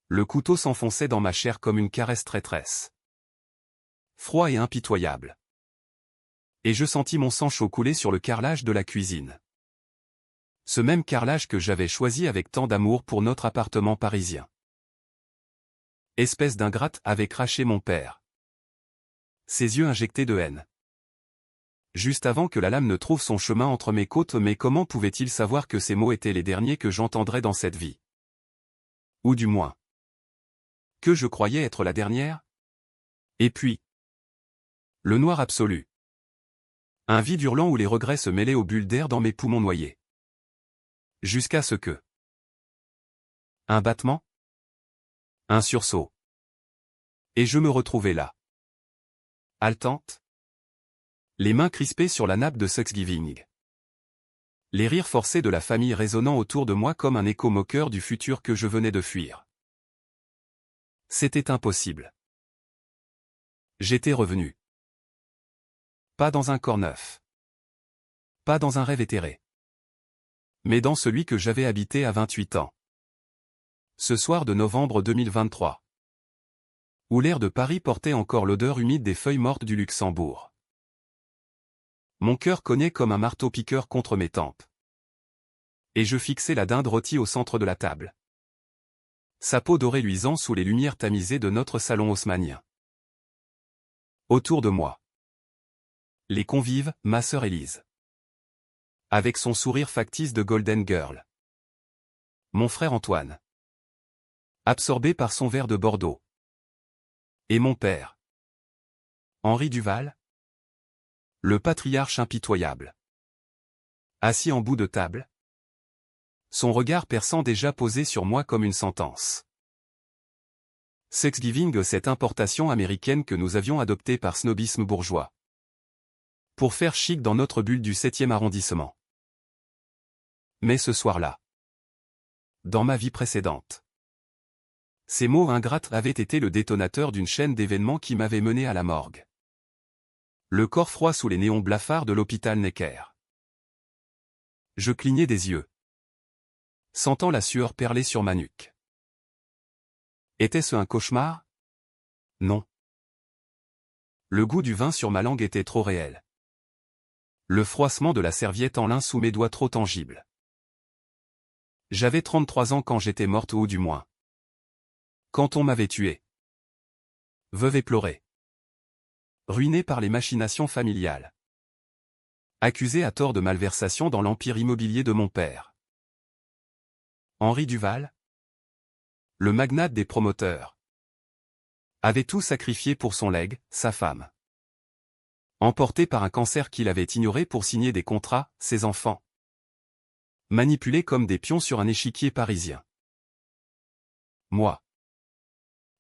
Le couteau s'enfonçait dans ma chair comme une caresse traîtresse. Froid et impitoyable. Et je sentis mon sang chaud couler sur le carrelage de la cuisine. Ce même carrelage que j'avais choisi avec tant d'amour pour notre appartement parisien. Espèce d'ingrate, avait craché mon père. Ses yeux injectés de haine. Juste avant que la lame ne trouve son chemin entre mes côtes, mais comment pouvait-il savoir que ces mots étaient les derniers que j'entendrais dans cette vie? Ou du moins, que je croyais être la dernière? Et puis, le noir absolu. Un vide hurlant où les regrets se mêlaient aux bulles d'air dans mes poumons noyés. Jusqu'à ce que... Un battement? Un sursaut. Et je me retrouvais là. Haletante. Les mains crispées sur la nappe de Thanksgiving. Les rires forcés de la famille résonnant autour de moi comme un écho moqueur du futur que je venais de fuir. C'était impossible. J'étais revenu. Pas dans un corps neuf. Pas dans un rêve éthéré. Mais dans celui que j'avais habité à 28 ans. Ce soir de novembre 2023. Où l'air de Paris portait encore l'odeur humide des feuilles mortes du Luxembourg. Mon cœur cognait comme un marteau-piqueur contre mes tempes. Et je fixais la dinde rôtie au centre de la table. Sa peau dorée luisant sous les lumières tamisées de notre salon haussmannien. Autour de moi. Les convives, ma sœur Élise. Avec son sourire factice de Golden Girl. Mon frère Antoine. Absorbé par son verre de Bordeaux. Et mon père. Henri Duval. Le patriarche impitoyable. Assis en bout de table. Son regard perçant déjà posé sur moi comme une sentence. Thanksgiving, cette importation américaine que nous avions adoptée par snobisme bourgeois. Pour faire chic dans notre bulle du 7e arrondissement. Mais ce soir-là. Dans ma vie précédente. Ces mots ingrates avaient été le détonateur d'une chaîne d'événements qui m'avait mené à la morgue. Le corps froid sous les néons blafards de l'hôpital Necker. Je clignais des yeux. Sentant la sueur perler sur ma nuque. Était-ce un cauchemar? Non. Le goût du vin sur ma langue était trop réel. Le froissement de la serviette en lin sous mes doigts trop tangible. J'avais 33 ans quand j'étais morte, ou du moins. Quand on m'avait tué. Veuve éplorée. Ruiné par les machinations familiales. Accusé à tort de malversation dans l'empire immobilier de mon père. Henri Duval, le magnate des promoteurs, avait tout sacrifié pour son legs, sa femme. Emporté par un cancer qu'il avait ignoré pour signer des contrats, ses enfants. Manipulés comme des pions sur un échiquier parisien. Moi.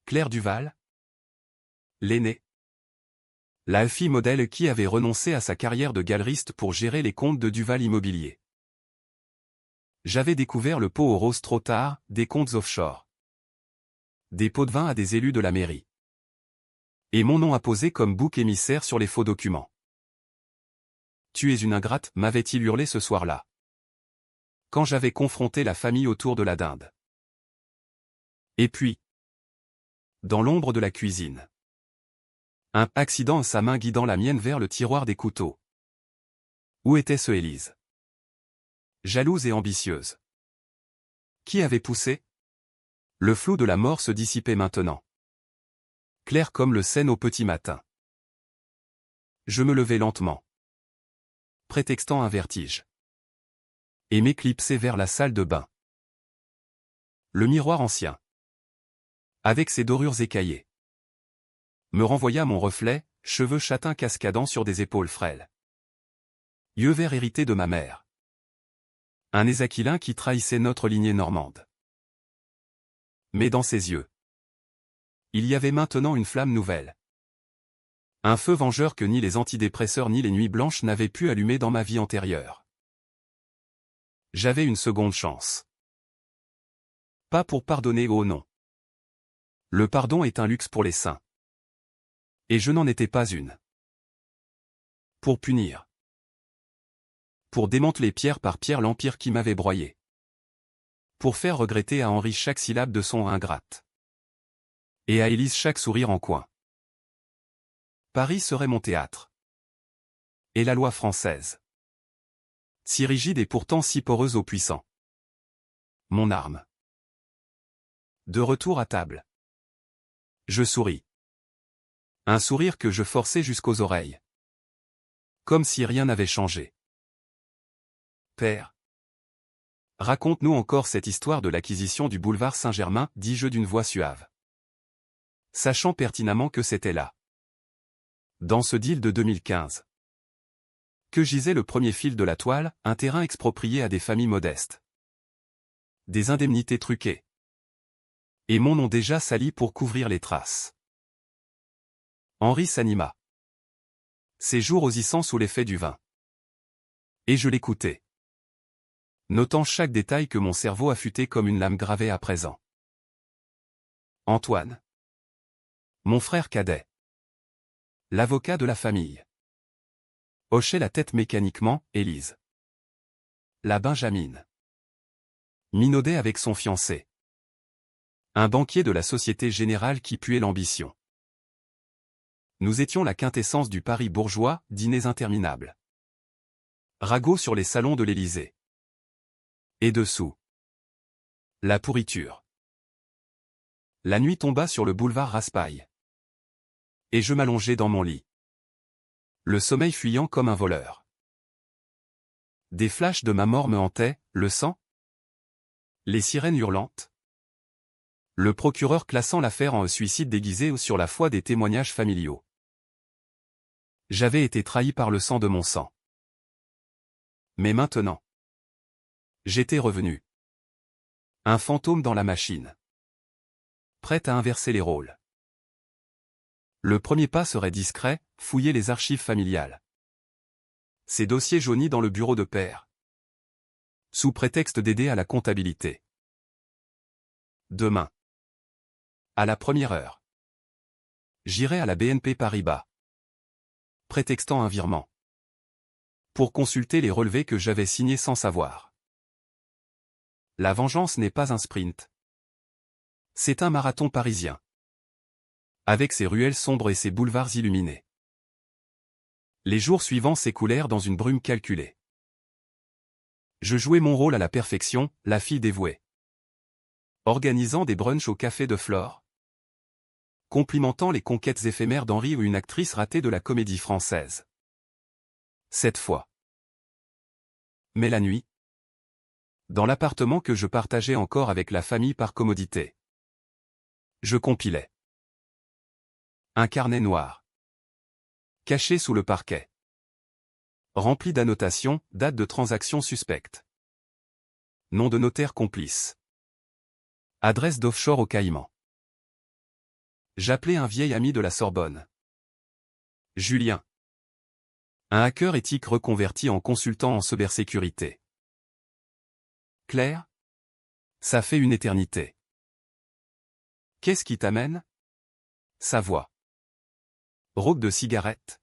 Claire Duval, l'aînée. La fille modèle qui avait renoncé à sa carrière de galeriste pour gérer les comptes de Duval Immobilier. J'avais découvert le pot aux roses trop tard, des comptes offshore. Des pots de vin à des élus de la mairie. Et mon nom apposé comme bouc émissaire sur les faux documents. Tu es une ingrate, m'avait-il hurlé ce soir-là. Quand j'avais confronté la famille autour de la dinde. Et puis, dans l'ombre de la cuisine. Un accident, sa main guidant la mienne vers le tiroir des couteaux. Où était-ce Élise? Jalouse et ambitieuse. Qui avait poussé? Le flou de la mort se dissipait maintenant. Clair comme le Seine au petit matin. Je me levai lentement. Prétextant un vertige. Et m'éclipsai vers la salle de bain. Le miroir ancien. Avec ses dorures écaillées. Me renvoya mon reflet, cheveux châtains cascadant sur des épaules frêles. Yeux verts hérités de ma mère. Un ésaquilin qui trahissait notre lignée normande. Mais dans ses yeux, il y avait maintenant une flamme nouvelle. Un feu vengeur que ni les antidépresseurs ni les nuits blanches n'avaient pu allumer dans ma vie antérieure. J'avais une seconde chance. Pas pour pardonner, oh non. Le pardon est un luxe pour les saints. Et je n'en étais pas une. Pour punir. Pour démanteler pierre par pierre l'empire qui m'avait broyé. Pour faire regretter à Henri chaque syllabe de son ingrate. Et à Élise chaque sourire en coin. Paris serait mon théâtre. Et la loi française. Si rigide et pourtant si poreuse aux puissants. Mon arme. De retour à table. Je souris. Un sourire que je forçais jusqu'aux oreilles. Comme si rien n'avait changé. Père. Raconte-nous encore cette histoire de l'acquisition du boulevard Saint-Germain, dis-je d'une voix suave. Sachant pertinemment que c'était là. Dans ce deal de 2015. Que gisait le premier fil de la toile, un terrain exproprié à des familles modestes. Des indemnités truquées. Et mon nom déjà sali pour couvrir les traces. Henri s'anima. Ses joues rosissant sous l'effet du vin. Et je l'écoutais. Notant chaque détail que mon cerveau affûtait comme une lame gravée à présent. Antoine. Mon frère cadet. L'avocat de la famille. Hochait la tête mécaniquement, Élise. La Benjamine. Minaudait avec son fiancé. Un banquier de la Société Générale qui puait l'ambition. Nous étions la quintessence du Paris bourgeois, dîners interminables. Ragots sur les salons de l'Élysée. Et dessous. La pourriture. La nuit tomba sur le boulevard Raspail. Et je m'allongeai dans mon lit. Le sommeil fuyant comme un voleur. Des flashs de ma mort me hantaient, le sang. Les sirènes hurlantes. Le procureur classant l'affaire en suicide déguisé ou sur la foi des témoignages familiaux. J'avais été trahi par le sang de mon sang. Mais maintenant. J'étais revenu. Un fantôme dans la machine. Prêt à inverser les rôles. Le premier pas serait discret, fouiller les archives familiales. Ces dossiers jaunis dans le bureau de père. Sous prétexte d'aider à la comptabilité. Demain. À la première heure. J'irai à la BNP Paribas. Prétextant un virement. Pour consulter les relevés que j'avais signés sans savoir. La vengeance n'est pas un sprint. C'est un marathon parisien. Avec ses ruelles sombres et ses boulevards illuminés. Les jours suivants s'écoulèrent dans une brume calculée. Je jouais mon rôle à la perfection, la fille dévouée. Organisant des brunchs au café de Flore. Complimentant les conquêtes éphémères d'Henri ou une actrice ratée de la comédie française. Cette fois. Mais la nuit. Dans l'appartement que je partageais encore avec la famille par commodité. Je compilais. Un carnet noir. Caché sous le parquet. Rempli d'annotations, dates de transactions suspectes. Nom de notaire complice. Adresse d'offshore au Caïman. J'appelais un vieil ami de la Sorbonne. Julien. Un hacker éthique reconverti en consultant en cybersécurité. Claire. Ça fait une éternité. Qu'est-ce qui t'amène? Sa voix. Rauque de cigarette.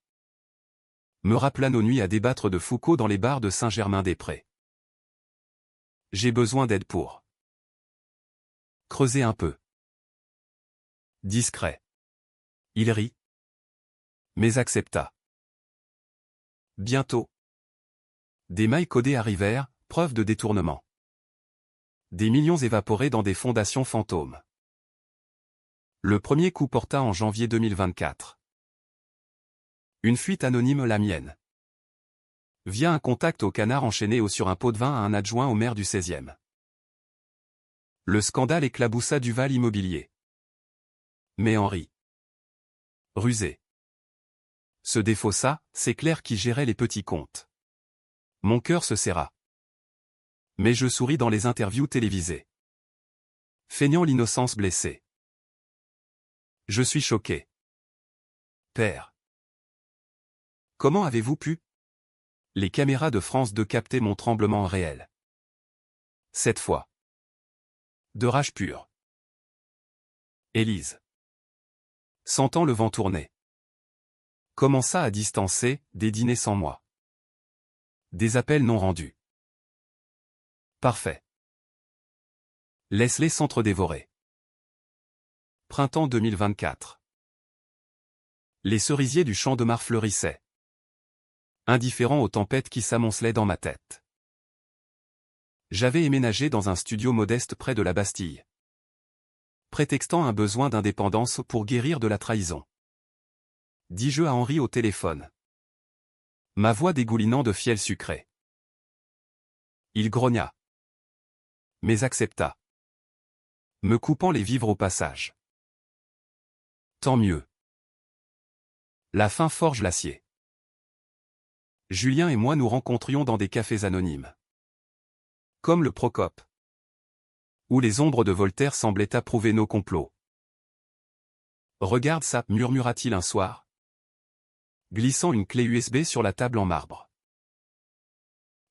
Me rappela nos nuits à débattre de Foucault dans les bars de Saint-Germain-des-Prés. J'ai besoin d'aide pour creuser un peu. Discret. Il rit. Mais accepta. Bientôt. Des mailles codées arrivèrent, preuve de détournement. Des millions évaporés dans des fondations fantômes. Le premier coup porta en janvier 2024. Une fuite anonyme la mienne. Via un contact au canard enchaîné sur un pot de vin à un adjoint au maire du 16e. Le scandale éclaboussa Duval Immobilier. Mais Henri. Rusé. Se défaussa, c'est Claire qui gérait les petits comptes. Mon cœur se serra. Mais je souris dans les interviews télévisées. Feignant l'innocence blessée. Je suis choqué. Père. Comment avez-vous pu? Les caméras de France 2 captaient mon tremblement réel. Cette fois. De rage pure. Élise. Sentant le vent tourner. Commença à distancer, des dîners sans moi. Des appels non rendus. Parfait. Laisse-les s'entre-dévorer. Printemps 2024. Les cerisiers du champ de Mars fleurissaient. Indifférent aux tempêtes qui s'amoncelaient dans ma tête. J'avais éménagé dans un studio modeste près de la Bastille, prétextant un besoin d'indépendance pour guérir de la trahison. Dis-je à Henri au téléphone, ma voix dégoulinant de fiel sucré. Il grogna, mais accepta, me coupant les vivres au passage. Tant mieux. La faim forge l'acier. Julien et moi nous rencontrions dans des cafés anonymes. Comme le Procope, où les ombres de Voltaire semblaient approuver nos complots. Regarde ça, murmura-t-il un soir, glissant une clé USB sur la table en marbre.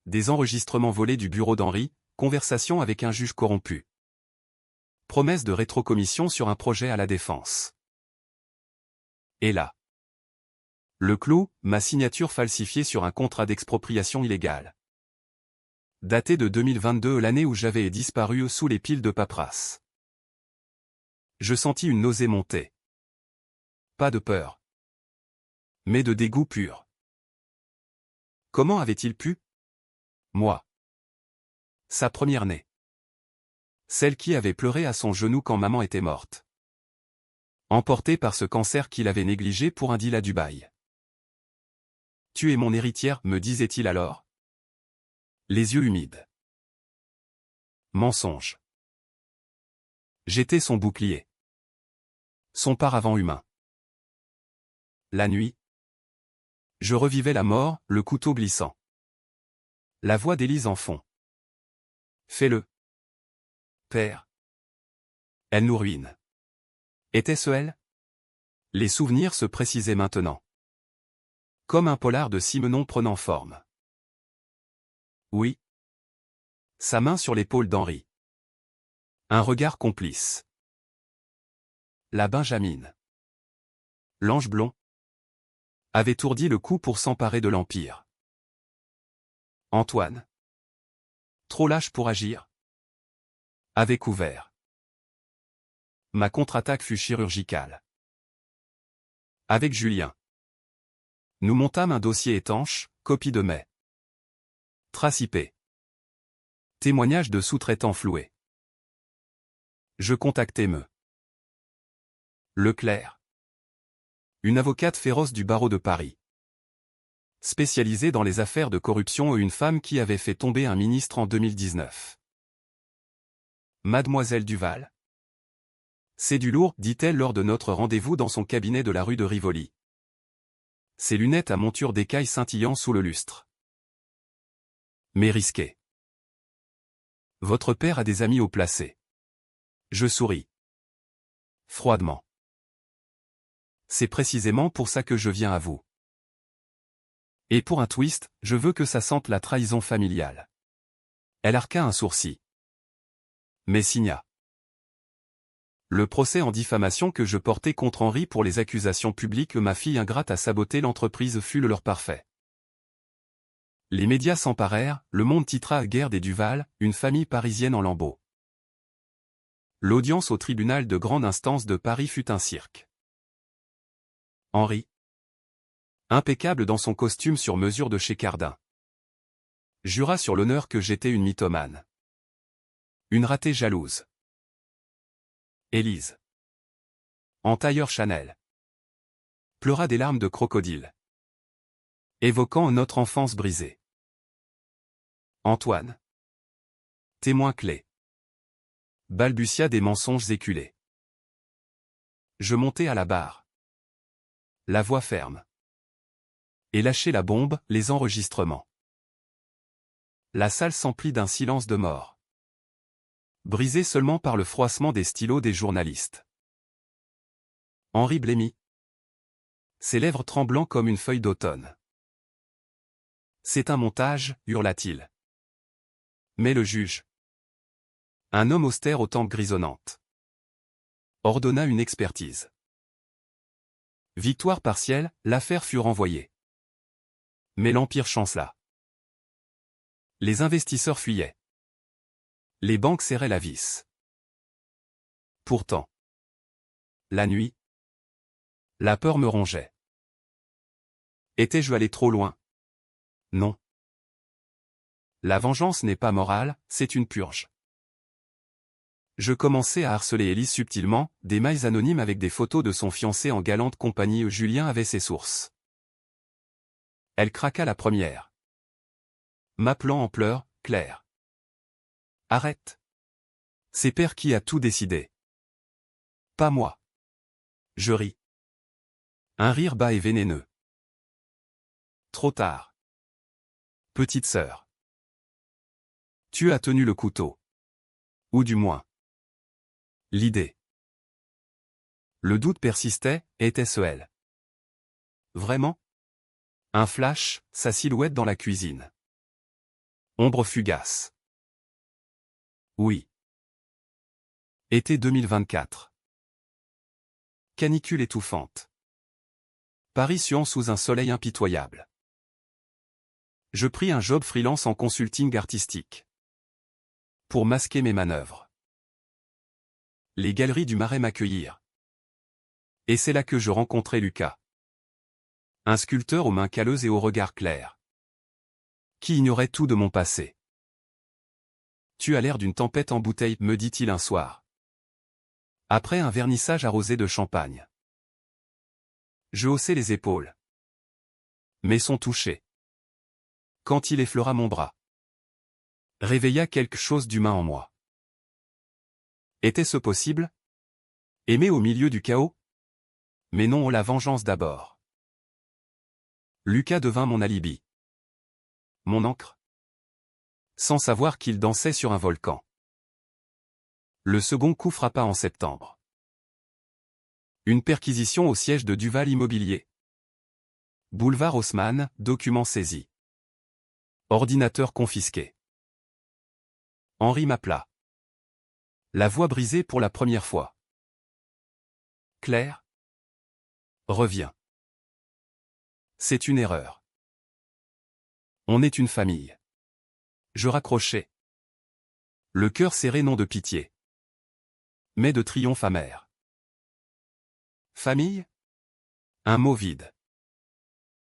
Des enregistrements volés du bureau d'Henri, conversation avec un juge corrompu. Promesse de rétrocommission sur un projet à la défense. Et là, le clou, ma signature falsifiée sur un contrat d'expropriation illégale. Daté de 2022, l'année où j'avais disparu sous les piles de paperasse. Je sentis une nausée monter. Pas de peur, mais de dégoût pur. Comment avait-il pu? Moi. Sa première-née. Celle qui avait pleuré à son genou quand maman était morte. Emportée par ce cancer qu'il avait négligé pour un deal à Dubaï. Tu es mon héritière, me disait-il alors. Les yeux humides. Mensonge. J'étais son bouclier. Son paravent humain. La nuit. Je revivais la mort, le couteau glissant. La voix d'Élise en fond. Fais-le. Père. Elle nous ruine. Était-ce elle? Les souvenirs se précisaient maintenant. Comme un polar de Simenon prenant forme. Oui. Sa main sur l'épaule d'Henri. Un regard complice. La Benjamine. L'ange blond. Avait ourdi le coup pour s'emparer de l'Empire. Antoine. Trop lâche pour agir. Avait couvert. Ma contre-attaque fut chirurgicale. Avec Julien. Nous montâmes un dossier étanche, copie de mai. Trace IP. Témoignage de sous-traitants floués. Je contactai me. Leclerc. Une avocate féroce du barreau de Paris. Spécialisée dans les affaires de corruption et une femme qui avait fait tomber un ministre en 2019. Mademoiselle Duval. C'est du lourd, dit-elle lors de notre rendez-vous dans son cabinet de la rue de Rivoli. Ses lunettes à monture d'écaille scintillant sous le lustre. Mais risqué. Votre père a des amis haut placés. Je souris. Froidement. C'est précisément pour ça que je viens à vous. Et pour un twist, je veux que ça sente la trahison familiale. Elle arqua un sourcil. Mais signa. Le procès en diffamation que je portais contre Henri pour les accusations publiques ma fille ingrate a saboté l'entreprise fut le leur parfait. Les médias s'emparèrent, Le Monde titra Guerre des Duval, une famille parisienne en lambeaux. L'audience au tribunal de grande instance de Paris fut un cirque. Henri. Impeccable dans son costume sur mesure de chez Cardin. Jura sur l'honneur que j'étais une mythomane. Une ratée jalouse. Élise. En tailleur Chanel. Pleura des larmes de crocodile. Évoquant notre enfance brisée. Antoine. Témoin clé. Balbutia des mensonges éculés. Je montai à la barre. La voix ferme. Et lâchai la bombe, les enregistrements. La salle s'emplit d'un silence de mort. Brisé seulement par le froissement des stylos des journalistes. Henri blêmit. Ses lèvres tremblant comme une feuille d'automne. C'est un montage, hurla-t-il. Mais le juge. Un homme austère aux tempes grisonnantes. Ordonna une expertise. Victoire partielle, l'affaire fut renvoyée. Mais l'Empire chancela. Les investisseurs fuyaient. Les banques serraient la vis. Pourtant. la nuit. La peur me rongeait. Étais-je allé trop loin? Non. La vengeance n'est pas morale, c'est une purge. Je commençai à harceler Élise subtilement, des mails anonymes avec des photos de son fiancé en galante compagnie. Julien avait ses sources. Elle craqua la première. M'appelant en pleurs, Claire. Arrête. C'est Père qui a tout décidé. Pas moi. Je ris. Un rire bas et vénéneux. Trop tard. Petite sœur. Tu as tenu le couteau. Ou du moins. L'idée. Le doute persistait, était-ce elle? Vraiment? Un flash, sa silhouette dans la cuisine. Ombre fugace. Oui. Été 2024. Canicule étouffante. Paris suant sous un soleil impitoyable. Je pris un job freelance en consulting artistique. Pour masquer mes manœuvres. Les galeries du Marais m'accueillirent. Et c'est là que je rencontrai Lucas. Un sculpteur aux mains calleuses et au regard clair. Qui ignorait tout de mon passé. Tu as l'air d'une tempête en bouteille, me dit-il un soir. Après un vernissage arrosé de champagne. Je haussai les épaules. Mais son toucher. Quand il effleura mon bras. Réveilla quelque chose d'humain en moi. Était-ce possible? Aimer au milieu du chaos? Mais non, la vengeance d'abord. Lucas devint mon alibi. Mon encre. Sans savoir qu'il dansait sur un volcan. Le second coup frappa en septembre. Une perquisition au siège de Duval Immobilier. Boulevard Haussmann, documents saisis. Ordinateur confisqué. Henri m'appela. La voix brisée pour la première fois. Claire? Reviens. C'est une erreur. On est une famille. Je raccrochai. Le cœur serré non de pitié. Mais de triomphe amer. Famille? Un mot vide.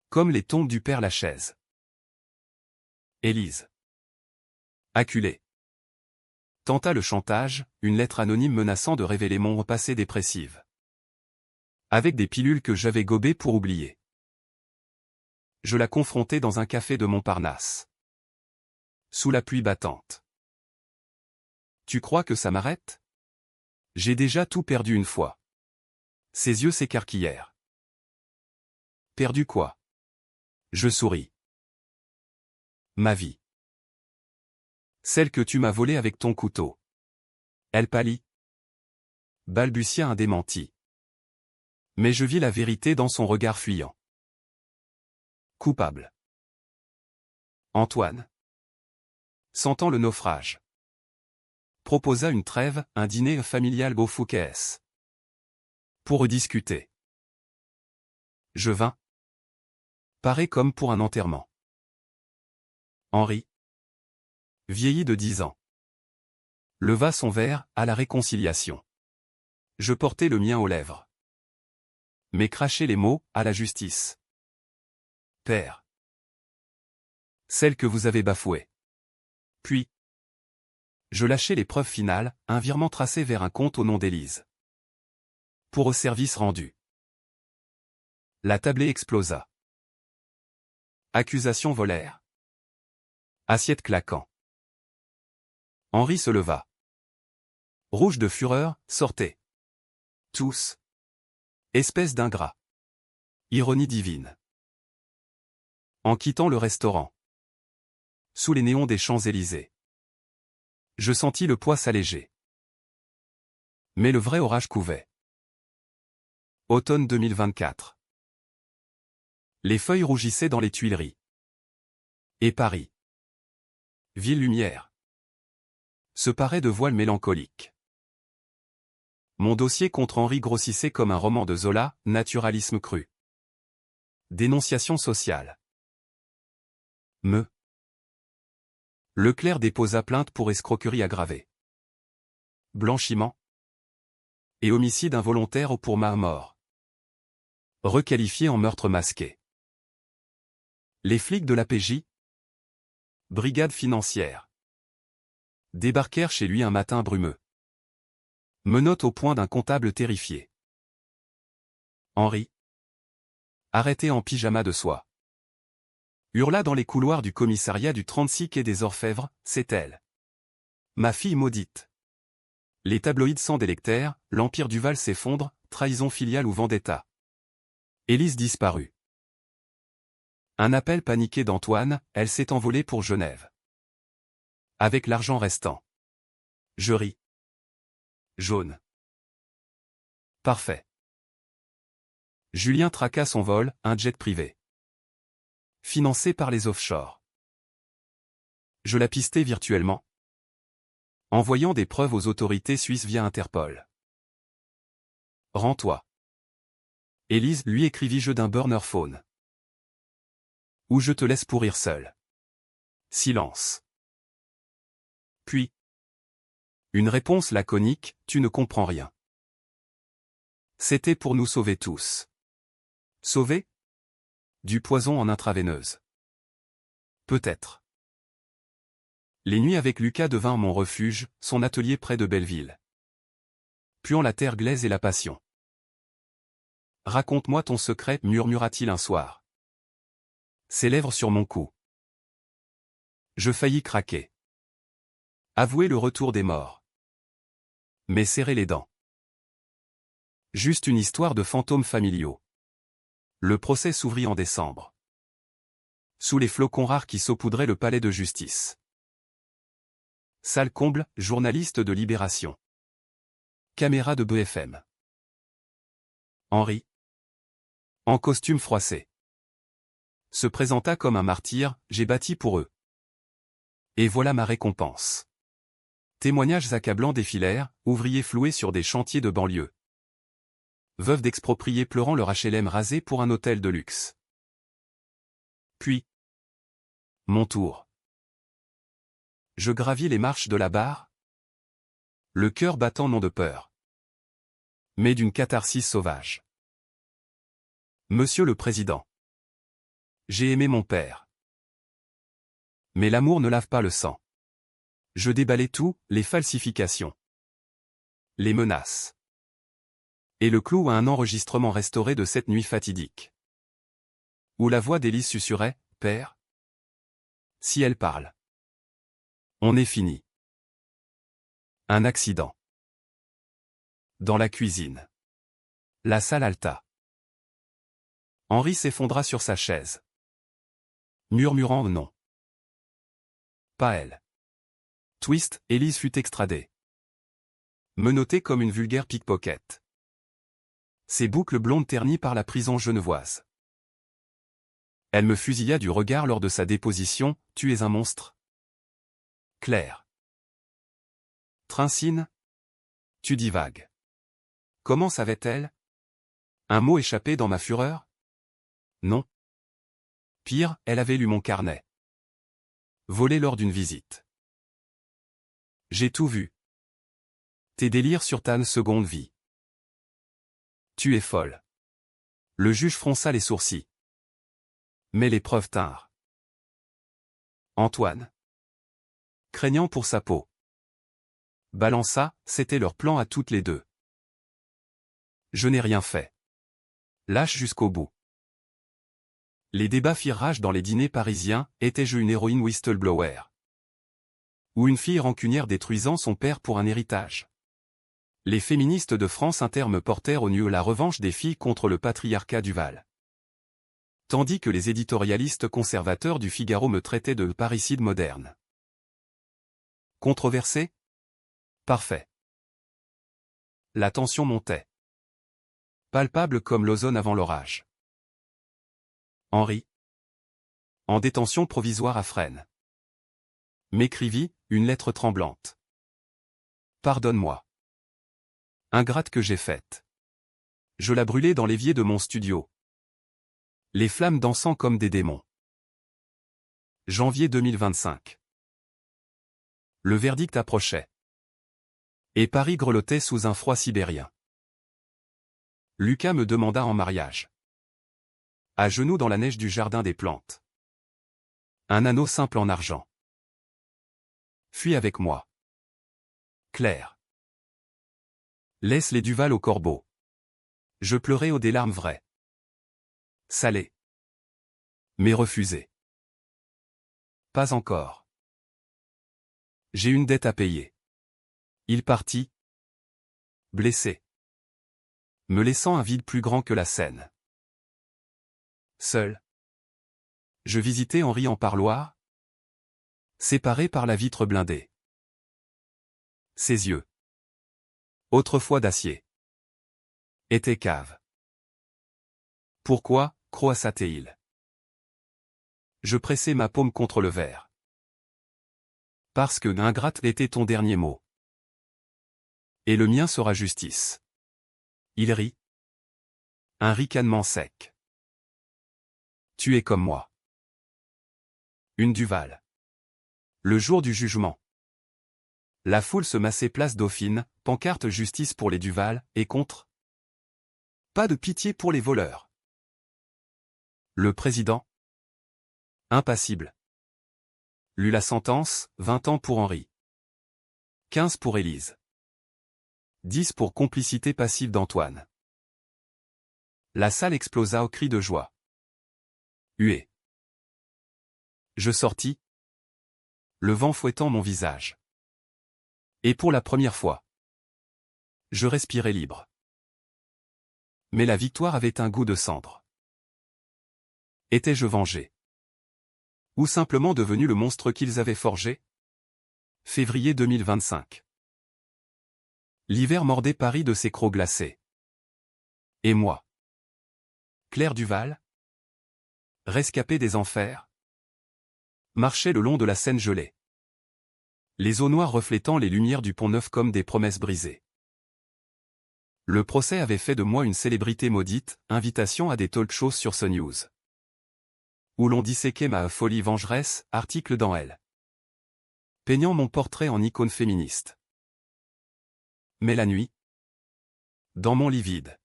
Comme les tombes du Père Lachaise. Élise. Acculée. Tenta le chantage, une lettre anonyme menaçant de révéler mon passé dépressif. Avec des pilules que j'avais gobées pour oublier. Je la confrontai dans un café de Montparnasse. Sous la pluie battante. Tu crois que ça m'arrête? J'ai déjà tout perdu une fois. Ses yeux s'écarquillèrent. Perdu quoi? Je souris. Ma vie. Celle que tu m'as volée avec ton couteau. Elle pâlit. Balbutia un démenti. Mais je vis la vérité dans son regard fuyant. Coupable. Antoine. Sentant le naufrage. Proposa une trêve, un dîner familial au Fouquet's. Pour rediscuter. Je vins. Paré comme pour un enterrement. Henri. Vieilli de 10 ans. Leva son verre, à la réconciliation. Je portai le mien aux lèvres. Mais crachai les mots, à la justice. Père. Celle que vous avez bafouée. Puis. Je lâchai les preuves finales, un virement tracé vers un compte au nom d'Élise. Pour au service rendu. La tablée explosa. Accusations volèrent. Assiette claquant. Henri se leva. Rouge de fureur, sortez. Tous. Espèce d'ingrat. Ironie divine. En quittant le restaurant. Sous les néons des Champs-Élysées. Je sentis le poids s'alléger. Mais le vrai orage couvait. Automne 2024. Les feuilles rougissaient dans les Tuileries. Et Paris. Ville lumière. Se parait de voiles mélancoliques. Mon dossier contre Henri grossissait comme un roman de Zola, naturalisme cru. Dénonciation sociale. Leclerc déposa plainte pour escroquerie aggravée. Blanchiment. et homicide involontaire pour ma mort. Requalifié en meurtre masqué. Les flics de la PJ, brigade financière, débarquèrent chez lui un matin brumeux. Menottes au point d'un comptable terrifié. Henri, arrêté en pyjama de soie, hurla dans les couloirs du commissariat du 36 quai des Orfèvres, c'est elle. Ma fille maudite. Les tabloïds sans délectèrent, l'empire Duval s'effondre, trahison filiale ou vendetta. Élise disparut. Un appel paniqué d'Antoine, elle s'est envolée pour Genève. Avec l'argent restant. Je ris. Jaune. Parfait. Julien traqua son vol, un jet privé. Financé par les offshore. Je la pistais virtuellement. Envoyant des preuves aux autorités suisses via Interpol. Rends-toi. Élise lui écrivis-je d'un burner phone. Ou je te laisse pourrir seul. Silence. Puis. Une réponse laconique, tu ne comprends rien. C'était pour nous sauver tous. Sauver? Du poison en intraveineuse. Peut-être. Les nuits avec Lucas devinrent mon refuge, son atelier près de Belleville. Puant la terre glaise et la passion. Raconte-moi ton secret, murmura-t-il un soir. Ses lèvres sur mon cou. Je faillis craquer. Avouer le retour des morts. Mais serrer les dents. Juste une histoire de fantômes familiaux. Le procès s'ouvrit en décembre. Sous les flocons rares qui saupoudraient le palais de justice. Salle comble, journaliste de Libération. Caméra de BFM. Henri. En costume froissé. Se présenta comme un martyr, j'ai bâti pour eux. Et voilà ma récompense. Témoignages accablants défilèrent, ouvriers floués sur des chantiers de banlieue. Veuves d'expropriés pleurant leur HLM rasé pour un hôtel de luxe. Puis. Mon tour. Je gravis les marches de la barre. Le cœur battant non de peur. Mais d'une catharsis sauvage. Monsieur le Président. J'ai aimé mon père. Mais l'amour ne lave pas le sang. Je déballai tout, les falsifications. Les menaces. Et le clou à un enregistrement restauré de cette nuit fatidique. Où la voix d'Élise susurrait, « Père ?» Si elle parle. On est fini. Un accident. Dans la cuisine. La salle alta. Henri s'effondra sur sa chaise. Murmurant non. Pas elle. Twist, Élise fut extradée. Menottée comme une vulgaire pickpocket. Ses boucles blondes ternies par la prison genevoise. Elle me fusilla du regard lors de sa déposition, « Tu es un monstre. » Claire. Trincine. Tu divagues. Comment savait-elle? Un mot échappé dans ma fureur? Non. Pire, elle avait lu mon carnet. Volé lors d'une visite. J'ai tout vu. Tes délires sur ta seconde vie. Tu es folle. Le juge fronça les sourcils. Mais les preuves tinrent. Antoine. Craignant pour sa peau. Balança, c'était leur plan à toutes les deux. Je n'ai rien fait. Lâche jusqu'au bout. Les débats firent rage dans les dîners parisiens, étais-je une héroïne whistleblower? Ou une fille rancunière détruisant son père pour un héritage? Les féministes de France Inter me portèrent au nu la revanche des filles contre le patriarcat Duval. Tandis que les éditorialistes conservateurs du Figaro me traitaient de parricide moderne. Controversé? Parfait. La tension montait. Palpable comme l'ozone avant l'orage. Henri. En détention provisoire à Fresnes. M'écrivit, une lettre tremblante. Pardonne-moi. Ingrate que j'ai faite. Je la brûlais dans l'évier de mon studio. Les flammes dansant comme des démons. Janvier 2025. Le verdict approchait. Et Paris grelottait sous un froid sibérien. Lucas me demanda en mariage. À genoux dans la neige du jardin des plantes. Un anneau simple en argent. Fuis avec moi. Claire. Laisse les Duval au corbeau. Je pleurais aux des larmes vraies. Salées. Mais refusées. Pas encore. J'ai une dette à payer. Il partit. Blessé. Me laissant un vide plus grand que la Seine. Seul. Je visitais Henri en parloir. Séparé par la vitre blindée. Ses yeux. Autrefois d'acier. Étaient caves. Pourquoi, croissait-il? Je pressais ma paume contre le verre. Parce que ingrate était ton dernier mot. Et le mien sera justice. Il rit. Un ricanement sec. Tu es comme moi. Une Duval. Le jour du jugement. La foule se massait place Dauphine, pancarte justice pour les Duval, et contre. Pas de pitié pour les voleurs. Le président. Impassible. Lut la sentence, 20 ans pour Henri. 15 pour Élise. 10 pour complicité passive d'Antoine. La salle explosa au cri de joie. Huée. Je sortis. Le vent fouettant mon visage. Et pour la première fois, je respirais libre. Mais la victoire avait un goût de cendre. Étais-je vengé? Ou simplement devenu le monstre qu'ils avaient forgé? Février 2025. L'hiver mordait Paris de ses crocs glacés. Et moi? Claire Duval? Rescapée des enfers? Marchait le long de la Seine gelée. Les eaux noires reflétant les lumières du Pont-Neuf comme des promesses brisées. Le procès avait fait de moi une célébrité maudite, invitation à des talk-shows sur CNews. Où l'on disséquait ma folie vengeresse, article dans Elle. Peignant mon portrait en icône féministe. Mais la nuit, dans mon lit vide,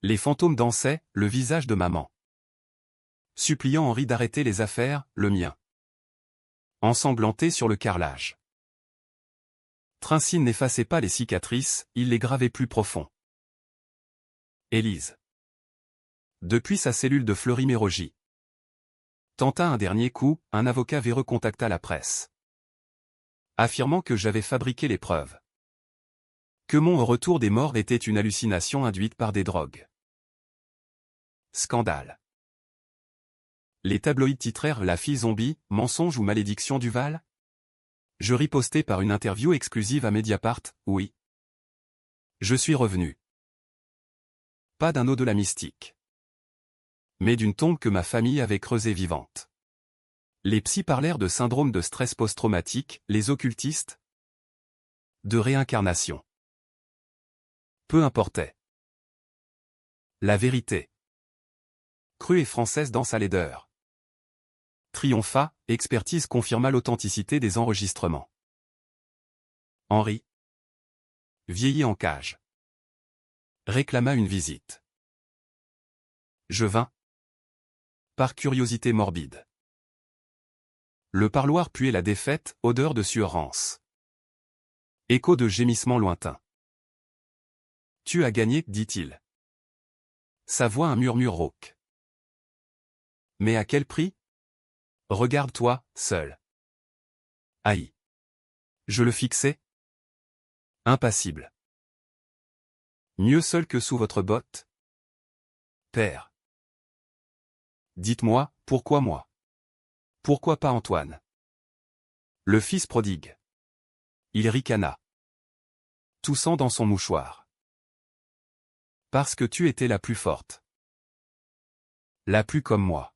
les fantômes dansaient, le visage de maman. Suppliant Henri d'arrêter les affaires, le mien. Ensanglanté sur le carrelage. Trincine n'effaçait pas les cicatrices, il les gravait plus profond. Élise. Depuis sa cellule de Fleury-Mérogis. Tenta un dernier coup, un avocat véreux contacta la presse. Affirmant que j'avais fabriqué les preuves. Que mon retour des morts était une hallucination induite par des drogues. Scandale. Les tabloïds titrèrent La fille zombie, mensonge ou malédiction Duval? Je ripostai par une interview exclusive à Mediapart, oui. Je suis revenu. Pas d'un au-delà mystique. Mais d'une tombe que ma famille avait creusée vivante. Les psys parlèrent de syndrome de stress post-traumatique, les occultistes? De réincarnation. Peu importait. La vérité. Crue et française dans sa laideur. Triompha, expertise confirma l'authenticité des enregistrements. Henri. Vieilli en cage. Réclama une visite. Je vins. Par curiosité morbide. Le parloir puait la défaite, odeur de sueur rance. Écho de gémissements lointains. Tu as gagné, dit-il. Sa voix un murmure rauque. Mais à quel prix? Regarde-toi, seul. Aïe. Je le fixais. Impassible. Mieux seul que sous votre botte? Père. Dites-moi, pourquoi moi? Pourquoi pas Antoine? Le fils prodigue. Il ricana. Toussant dans son mouchoir. Parce que tu étais la plus forte. La plus comme moi.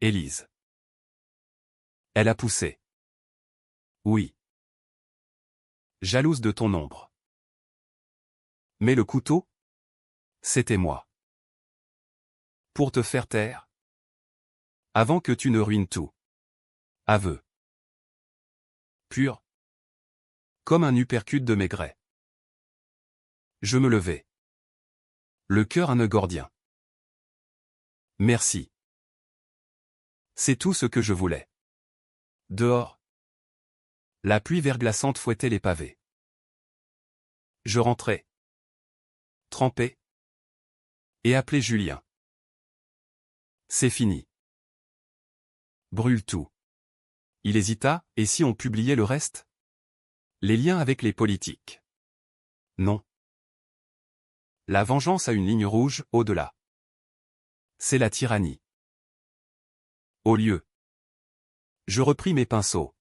Élise. Elle a poussé. Oui. Jalouse de ton ombre. Mais le couteau? C'était moi. Pour te faire taire? Avant que tu ne ruines tout. Aveu. Pur. Comme un uppercut de Maigret. Je me levai. Le cœur un nœud gordien. Merci. C'est tout ce que je voulais. Dehors. La pluie verglaçante fouettait les pavés. Je rentrais. Trempé. Et appelé Julien. C'est fini. Brûle tout. Il hésita, et si on publiait le reste? Les liens avec les politiques. Non. La vengeance a une ligne rouge, au-delà. C'est la tyrannie. Au lieu. Je repris mes pinceaux.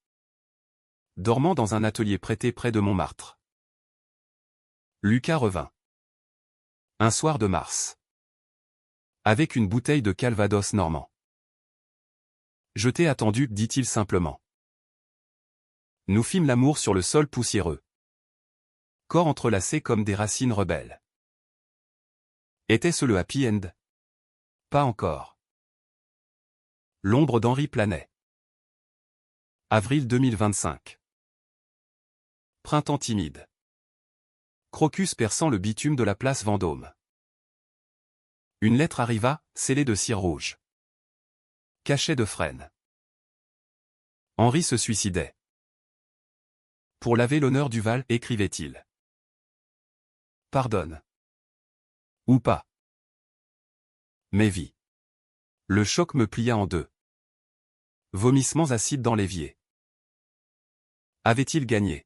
Dormant dans un atelier prêté près de Montmartre. Lucas revint. Un soir de mars. Avec une bouteille de Calvados normand. Je t'ai attendu, dit-il simplement. Nous fîmes l'amour sur le sol poussiéreux. Corps entrelacés comme des racines rebelles. Était-ce le happy end? Pas encore. L'ombre d'Henri planait. Avril 2025. Printemps timide. Crocus perçant le bitume de la place Vendôme. Une lettre arriva, scellée de cire rouge. Cachet de frêne. Henri se suicidait. Pour laver l'honneur du Val, écrivait-il. Pardonne. Ou pas. Mais vis. Le choc me plia en deux. Vomissements acides dans l'évier. Avait-il gagné?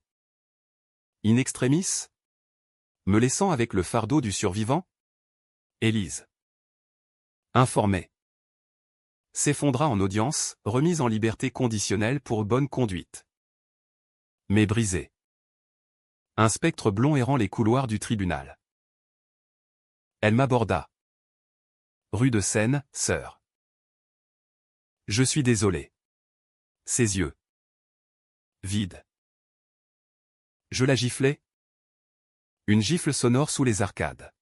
In extremis? Me laissant avec le fardeau du survivant? Élise. Informée. S'effondra en audience, remise en liberté conditionnelle pour bonne conduite. Mais brisée. Un spectre blond errant les couloirs du tribunal. Elle m'aborda. Rue de Seine, sœur. Je suis désolé. Ses yeux. Vides. Je la giflai. Une gifle sonore sous les arcades.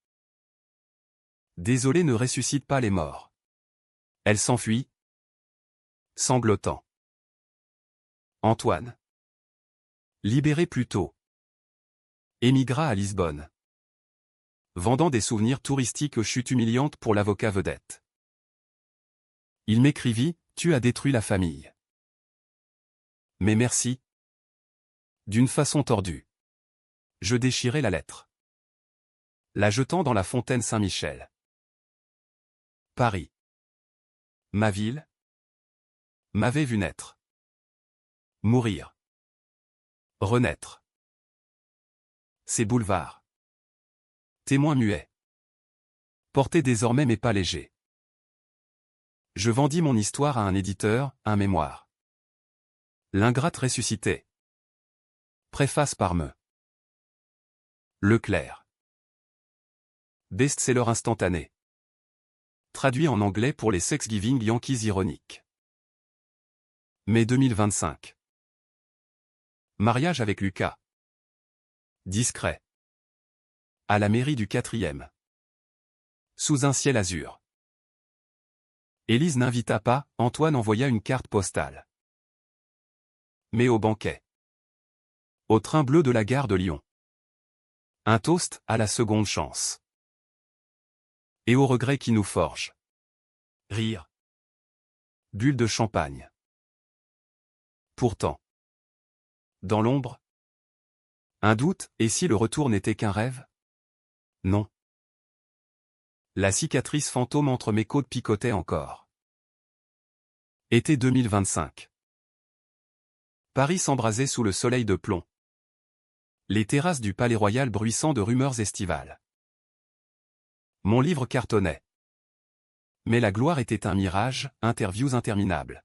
Désolé ne ressuscite pas les morts. Elle s'enfuit. Sanglotant. Antoine. Libéré plus tôt. Émigra à Lisbonne. Vendant des souvenirs touristiques aux chutes humiliantes pour l'avocat vedette. Il m'écrivit, tu as détruit la famille. Mais merci. D'une façon tordue. Je déchirai la lettre. La jetant dans la fontaine Saint-Michel. Paris. Ma ville. M'avait vu naître. Mourir. Renaître. Ces boulevards. Témoin muet. Porté désormais mais pas léger. Je vendis mon histoire à un éditeur, un mémoire. L'ingrate ressuscitait. Préface par me. Leclerc. Best-seller instantané. Traduit en anglais pour les Thanksgiving Yankees ironiques. Mai 2025. Mariage avec Lucas. Discret. À la mairie du 4e. Sous un ciel azur. Élise n'invita pas, Antoine envoya une carte postale. Mais au banquet. Au train bleu de la gare de Lyon. Un toast à la seconde chance. Et au regret qui nous forge. Rire. Bulle de champagne. Pourtant. Dans l'ombre. Un doute, et si le retour n'était qu'un rêve? Non. La cicatrice fantôme entre mes côtes picotait encore. Été 2025. Paris s'embrasait sous le soleil de plomb. Les terrasses du Palais Royal bruissant de rumeurs estivales. Mon livre cartonnait. Mais la gloire était un mirage, interviews interminables.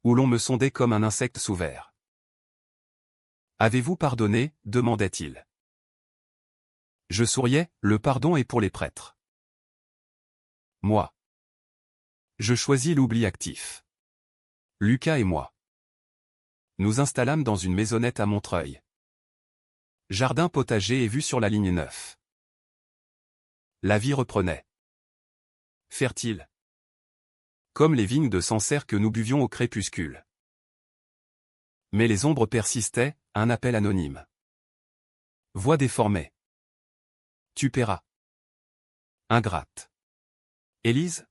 Où l'on me sondait comme un insecte sous verre. Avez-vous pardonné? Demandait-il. Je souriais, le pardon est pour les prêtres. Moi. Je choisis l'oubli actif. Lucas et moi. Nous installâmes dans une maisonnette à Montreuil. Jardin potager et vue sur la ligne 9. La vie reprenait. Fertile. Comme les vignes de Sancerre que nous buvions au crépuscule. Mais les ombres persistaient, un appel anonyme. Voix déformée. Tu paieras. Ingrate. Élise?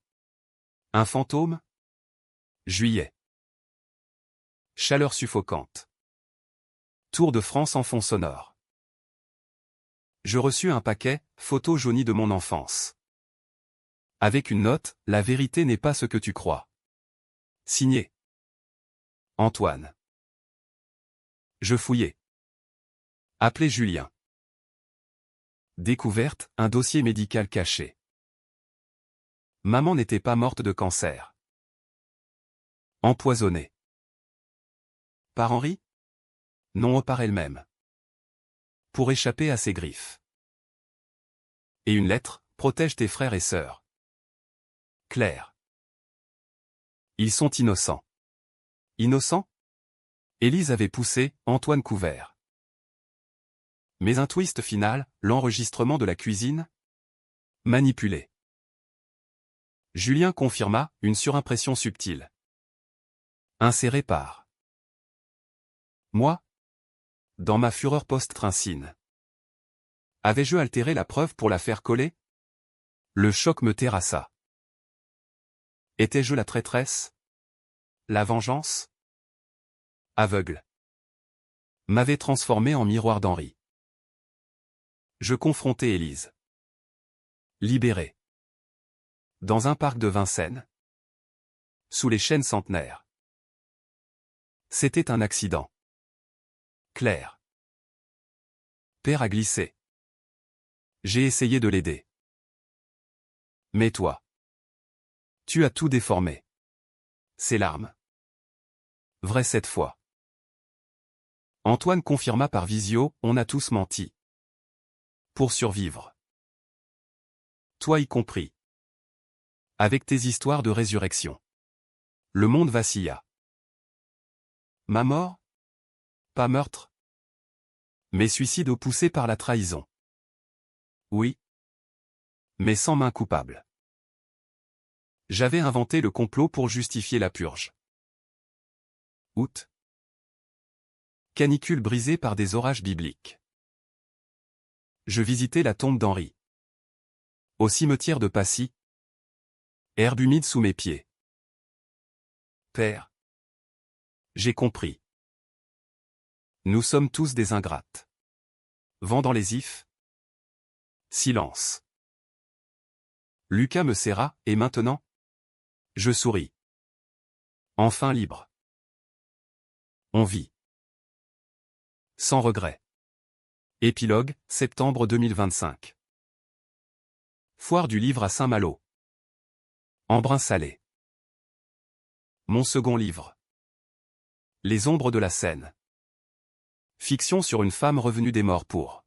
Un fantôme? Juillet. Chaleur suffocante. Tour de France en fond sonore. Je reçus un paquet, photo jaunie de mon enfance. Avec une note, la vérité n'est pas ce que tu crois. Signé. Antoine. Je fouillai. Appelez Julien. Découverte, un dossier médical caché. Maman n'était pas morte de cancer. Empoisonnée. Par Henri? Non, par elle-même. Pour échapper à ses griffes. Et une lettre, protège tes frères et sœurs. Claire. Ils sont innocents. Innocents? Élise avait poussé, Antoine couvert. Mais un twist final, l'enregistrement de la cuisine? Manipulé. Julien confirma, une surimpression subtile. Insérée par. Moi? Dans ma fureur post-Trincine. Avais-je altéré la preuve pour la faire coller? Le choc me terrassa. Étais-je la traîtresse? La vengeance? Aveugle. M'avait transformé en miroir d'Henri. Je confrontai Élise. Libérée. Dans un parc de Vincennes. Sous les chênes centenaires. C'était un accident. Claire. Père a glissé. J'ai essayé de l'aider. Mais toi. Tu as tout déformé. Ses larmes. Vrai cette fois. Antoine confirma par visio, on a tous menti. Pour survivre. Toi y compris. Avec tes histoires de résurrection. Le monde vacilla. Ma mort? Pas meurtre. Mais suicide poussé par la trahison. Oui. Mais sans main coupable. J'avais inventé le complot pour justifier la purge. Août. Canicule brisée par des orages bibliques. Je visitais la tombe d'Henri. Au cimetière de Passy. Herbe humide sous mes pieds. Père. J'ai compris. Nous sommes tous des ingrates. Vent dans les ifs. Silence. Lucas me serra, et maintenant? Je souris. Enfin libre. On vit. Sans regret. Épilogue, septembre 2025. Foire du livre à Saint-Malo. Embrun salé. Mon second livre. Les ombres de la Seine. Fiction sur une femme revenue des morts pour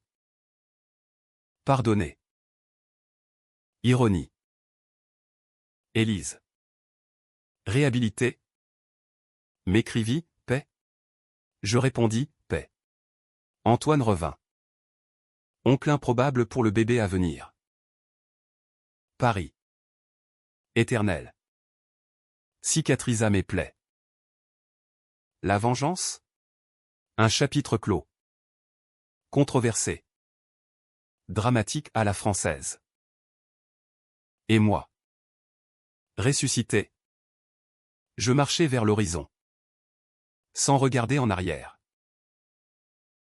pardonner. Ironie. Élise. Réhabilité. M'écrivit, paix. Je répondis, paix. Antoine revint. Oncle improbable pour le bébé à venir. Paris. Éternel. Cicatrisa mes plaies. La vengeance? Un chapitre clos. Controversé. Dramatique à la française. Et moi. Ressuscité. Je marchais vers l'horizon. Sans regarder en arrière.